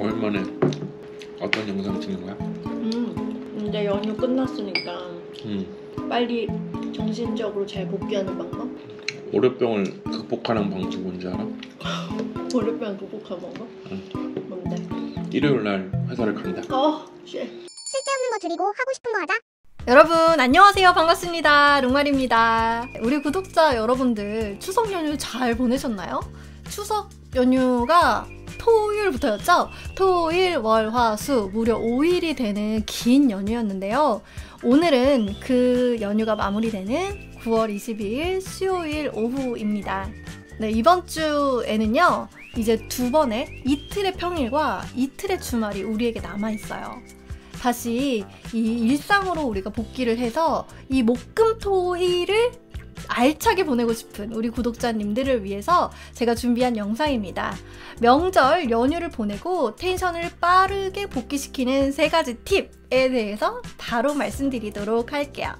오랜만에 어떤 영상 찍는 거야? 이제 연휴 끝났으니까 빨리 정신적으로 잘 복귀하는 방법? 월요병을 극복하는 방법이 뭔지 알아? 월요병 극복하는 방법? 응. 뭔데? 일요일날 회사를 간다. 쉣. 쓸데없는 거 줄이고 하고 싶은 거 하자. 여러분 안녕하세요. 반갑습니다. 룽말입니다. 우리 구독자 여러분들 추석 연휴 잘 보내셨나요? 추석 연휴가 토요일부터였죠? 토일, 월, 화, 수 무려 5일이 되는 긴 연휴였는데요. 오늘은 그 연휴가 마무리되는 9월 22일 수요일 오후입니다. 네, 이번 주에는요 이제 두 번의 이틀의 평일과 이틀의 주말이 우리에게 남아있어요. 다시 이 일상으로 우리가 복귀를 해서 이 목금토일을 알차게 보내고 싶은 우리 구독자님들을 위해서 제가 준비한 영상입니다. 명절 연휴를 보내고 텐션을 빠르게 복귀시키는 3가지 팁에 대해서 바로 말씀드리도록 할게요.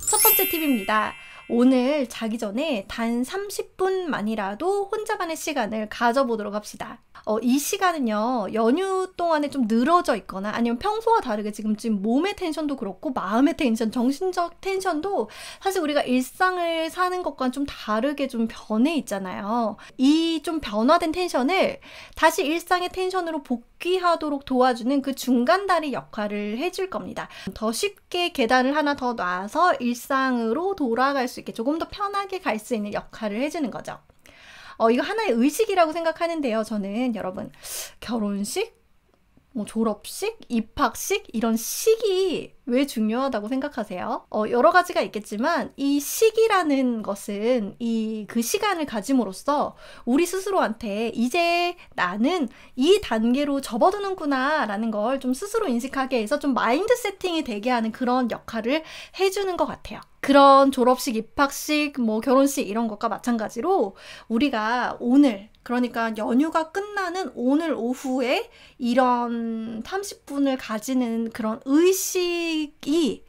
첫 번째 팁입니다. 오늘 자기 전에 단 30분만이라도 혼자만의 시간을 가져보도록 합시다. 이 시간은요 연휴 동안에 좀 늘어져 있거나 아니면 평소와 다르게 지금 몸의 텐션도 그렇고 마음의 텐션, 정신적 텐션도 사실 우리가 일상을 사는 것과는 좀 다르게 좀 변해 있잖아요. 이 좀 변화된 텐션을 다시 일상의 텐션으로 복귀하도록 도와주는 그 중간다리 역할을 해줄 겁니다. 더 쉽게 계단을 하나 더 놔서 일상으로 돌아갈 수 있게 조금 더 편하게 갈 수 있는 역할을 해주는 거죠. 이거 하나의 의식이라고 생각하는데요. 저는 여러분 결혼식, 졸업식, 입학식 이런 식이 왜 중요하다고 생각하세요? 여러 가지가 있겠지만 이 식이라는 것은 그 시간을 가짐으로써 우리 스스로한테 이제 나는 이 단계로 접어드는구나 라는 걸 좀 스스로 인식하게 해서 좀 마인드 세팅이 되게 하는 그런 역할을 해주는 것 같아요. 그런 졸업식, 입학식, 결혼식 이런 것과 마찬가지로 우리가 오늘 그러니까 연휴가 끝나는 오늘 오후에 이런 30분을 가지는 그런 의식이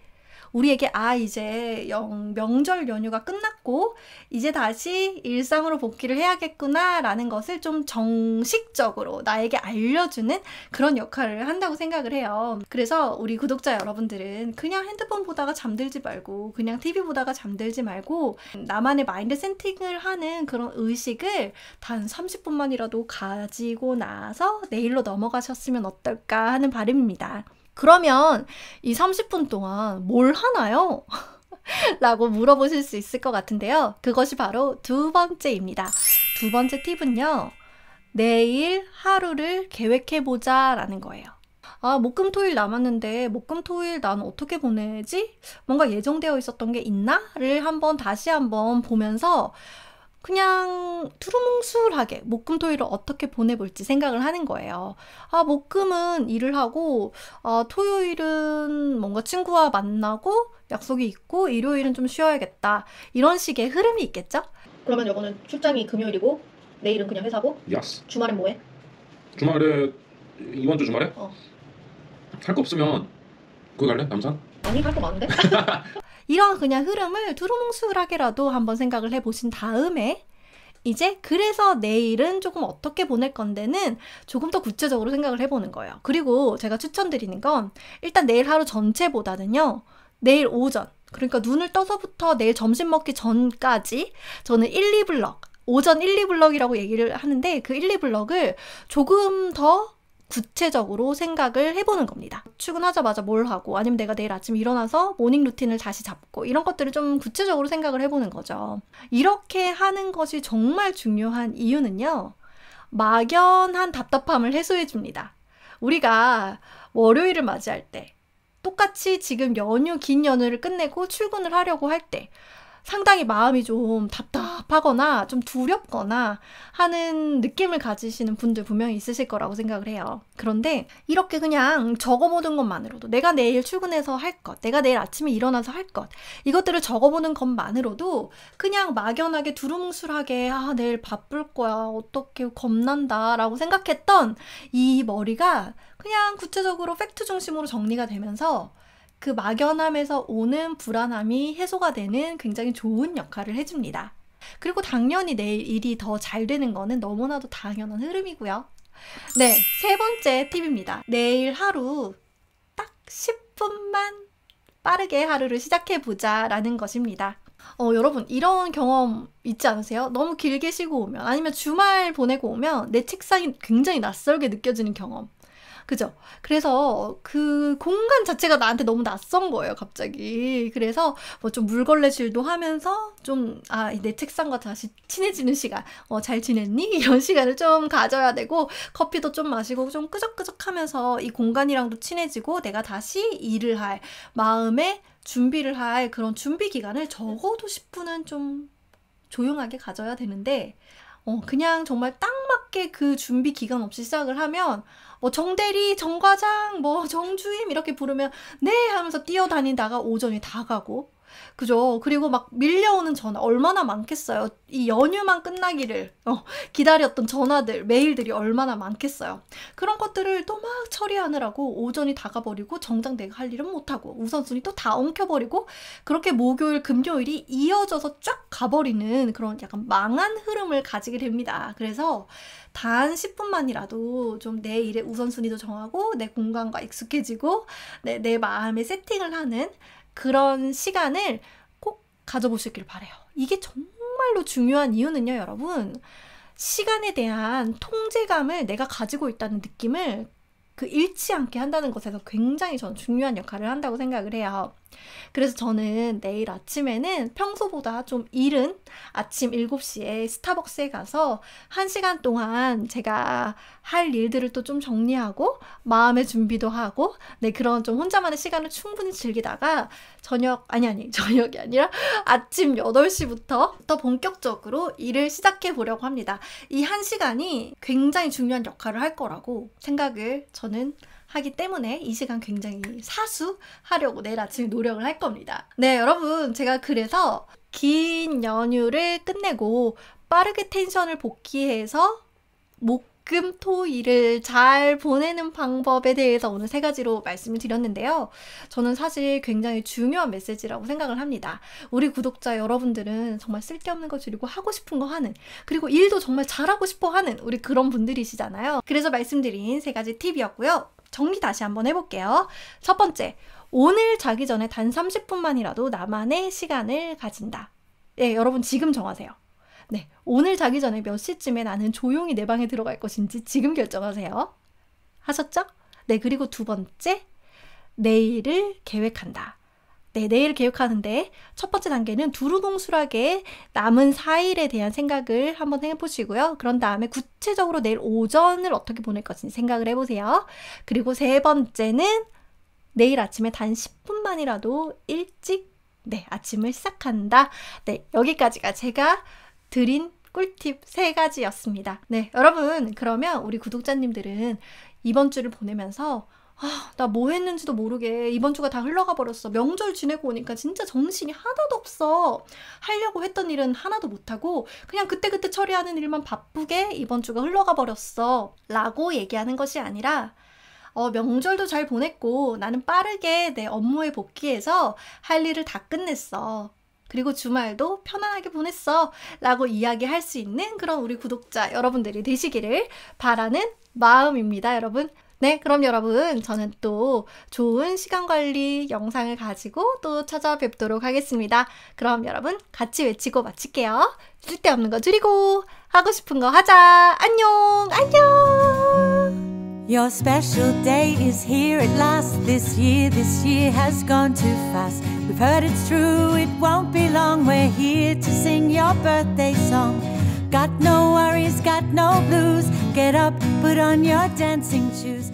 우리에게 이제 명절 연휴가 끝났고 이제 다시 일상으로 복귀를 해야겠구나 라는 것을 좀 정식적으로 나에게 알려주는 그런 역할을 한다고 생각을 해요. 그래서 우리 구독자 여러분들은 그냥 핸드폰 보다가 잠들지 말고 그냥 TV 보다가 잠들지 말고 나만의 마인드 세팅을 하는 그런 의식을 단 30분만이라도 가지고 나서 내일로 넘어가셨으면 어떨까 하는 바람입니다. 그러면 이 30분 동안 뭘 하나요? 라고 물어보실 수 있을 것 같은데요. 그것이 바로 두 번째입니다. 두 번째 팁은요. 내일 하루를 계획해보자 라는 거예요. 목금토일 남았는데 목금토일 나는 어떻게 보내지? 뭔가 예정되어 있었던 게 있나? 를 다시 한번 보면서 그냥 두루뭉술하게 목금토일을 어떻게 보내볼지 생각을 하는 거예요. 목금은 일을 하고 토요일은 뭔가 친구와 만나고 약속이 있고 일요일은 좀 쉬어야겠다. 이런 식의 흐름이 있겠죠? 그러면 이거는 출장이 금요일이고 내일은 그냥 회사고 야스. 주말엔 뭐해? 주말에 이번 주 주말에? 할 거 없으면 거기 갈래? 남산? 아니 할 거 많은데? 이런 그냥 흐름을 두루뭉술하게라도 한번 생각을 해보신 다음에 이제 그래서 내일은 조금 어떻게 보낼 건데는 조금 더 구체적으로 생각을 해보는 거예요. 그리고 제가 추천드리는 건 일단 내일 하루 전체보다는요. 내일 오전, 그러니까 눈을 떠서부터 내일 점심 먹기 전까지 저는 1, 2블럭, 오전 1, 2블럭이라고 얘기를 하는데 그 1, 2블럭을 조금 더 구체적으로 생각을 해보는 겁니다. 출근하자마자 뭘 하고 아니면 내가 내일 아침 일어나서 모닝 루틴을 다시 잡고 이런 것들을 좀 구체적으로 생각을 해보는 거죠. 이렇게 하는 것이 정말 중요한 이유는요. 막연한 답답함을 해소해줍니다. 우리가 월요일을 맞이할 때 똑같이 지금 긴 연휴를 끝내고 출근을 하려고 할 때 상당히 마음이 좀 답답하거나 좀 두렵거나 하는 느낌을 가지시는 분들 분명히 있으실 거라고 생각을 해요. 그런데 이렇게 그냥 적어보는 것만으로도 내가 내일 출근해서 할 것, 내가 내일 아침에 일어나서 할 것 이것들을 적어보는 것만으로도 그냥 막연하게 두루뭉술하게 내일 바쁠 거야 어떻게 겁난다 라고 생각했던 이 머리가 그냥 구체적으로 팩트 중심으로 정리가 되면서 그 막연함에서 오는 불안함이 해소가 되는 굉장히 좋은 역할을 해줍니다. 그리고 당연히 내일 일이 더 잘 되는 거는 너무나도 당연한 흐름이고요. 네, 세 번째 팁입니다. 내일 하루 딱 10분만 빠르게 하루를 시작해보자 라는 것입니다. 여러분 이런 경험 있지 않으세요? 너무 길게 쉬고 오면 아니면 주말 보내고 오면 내 책상이 굉장히 낯설게 느껴지는 경험. 그죠? 그래서 그 공간 자체가 나한테 너무 낯선 거예요, 갑자기. 그래서 뭐 좀 물걸레질도 하면서 좀, 내 책상과 다시 친해지는 시간, 잘 지냈니? 이런 시간을 좀 가져야 되고, 커피도 좀 마시고 좀 끄적끄적 하면서 이 공간이랑도 친해지고, 내가 다시 일을 할, 마음에 준비를 할 그런 준비 기간을 적어도 10분은 좀 조용하게 가져야 되는데, 그냥 정말 딱 맞게 그 준비 기간 없이 시작을 하면 정대리, 정과장, 정주임 이렇게 부르면 네 하면서 뛰어다니다가 오전이 다 가고 그죠? 그리고 막 밀려오는 전화 얼마나 많겠어요. 이 연휴만 끝나기를 기다렸던 전화들, 메일들이 얼마나 많겠어요. 그런 것들을 또 막 처리하느라고 오전이 다 가버리고 정작 내가 할 일은 못하고 우선순위 또 다 엉켜버리고 그렇게 목요일, 금요일이 이어져서 쫙 가버리는 그런 약간 망한 흐름을 가지게 됩니다. 그래서 단 10분만이라도 좀 내 일의 우선순위도 정하고 내 공간과 익숙해지고 내 마음의 세팅을 하는 그런 시간을 꼭 가져보시길 바래요. 이게 정말로 중요한 이유는요, 여러분. 시간에 대한 통제감을 내가 가지고 있다는 느낌을 잃지 않게 한다는 것에서 굉장히 저는 중요한 역할을 한다고 생각을 해요. 그래서 저는 내일 아침에는 평소보다 좀 이른 아침 7시에 스타벅스에 가서 1시간 동안 제가 할 일들을 또 좀 정리하고 마음의 준비도 하고 그런 좀 혼자만의 시간을 충분히 즐기다가 저녁이 아니라 아침 8시부터 더 본격적으로 일을 시작해 보려고 합니다. 이 1시간이 굉장히 중요한 역할을 할 거라고 생각을 저는 하기 때문에 이 시간 굉장히 사수하려고 내일 아침에 노력을 할 겁니다. 네, 여러분 제가 그래서 긴 연휴를 끝내고 빠르게 텐션을 복귀해서 금, 토, 일을 잘 보내는 방법에 대해서 오늘 3가지로 말씀을 드렸는데요. 저는 사실 굉장히 중요한 메시지라고 생각을 합니다. 우리 구독자 여러분들은 정말 쓸데없는 거 줄이고 하고 싶은 거 하는, 그리고 일도 정말 잘하고 싶어 하는 우리 그런 분들이시잖아요. 그래서 말씀드린 3가지 팁이었고요. 정리 다시 한번 해볼게요. 첫 번째, 오늘 자기 전에 단 30분만이라도 나만의 시간을 가진다. 네, 여러분 지금 정하세요. 네, 오늘 자기 전에 몇 시쯤에 나는 조용히 내 방에 들어갈 것인지 지금 결정하세요. 하셨죠? 네, 그리고 2번째, 내일을 계획한다. 네, 내일을 계획하는데 첫 번째 단계는 두루뭉술하게 남은 4일에 대한 생각을 한번 해보시고요. 그런 다음에 구체적으로 내일 오전을 어떻게 보낼 것인지 생각을 해보세요. 그리고 3번째는 내일 아침에 단 10분만이라도 일찍 아침을 시작한다. 네, 여기까지가 제가 드린 꿀팁 3가지였습니다. 네, 여러분 그러면 우리 구독자님들은 이번 주를 보내면서 나 뭐 했는지도 모르게 이번 주가 다 흘러가 버렸어. 명절 지내고 오니까 진짜 정신이 하나도 없어. 하려고 했던 일은 하나도 못하고 그냥 그때그때 처리하는 일만 바쁘게 이번 주가 흘러가 버렸어 라고 얘기하는 것이 아니라 명절도 잘 보냈고 나는 빠르게 내 업무에 복귀해서 할 일을 다 끝냈어. 그리고 주말도 편안하게 보냈어 라고 이야기할 수 있는 그런 우리 구독자 여러분들이 되시기를 바라는 마음입니다, 여러분. 네, 그럼 여러분 저는 또 좋은 시간관리 영상을 가지고 또 찾아뵙도록 하겠습니다. 그럼 여러분 같이 외치고 마칠게요. 쓸데없는 거 줄이고 하고 싶은 거 하자. 안녕, 안녕. Your special day is here at last. This year has gone too fast. We've heard it's true, it won't be long. We're here to sing your birthday song. Got no worries, got no blues. Get up, put on your dancing shoes.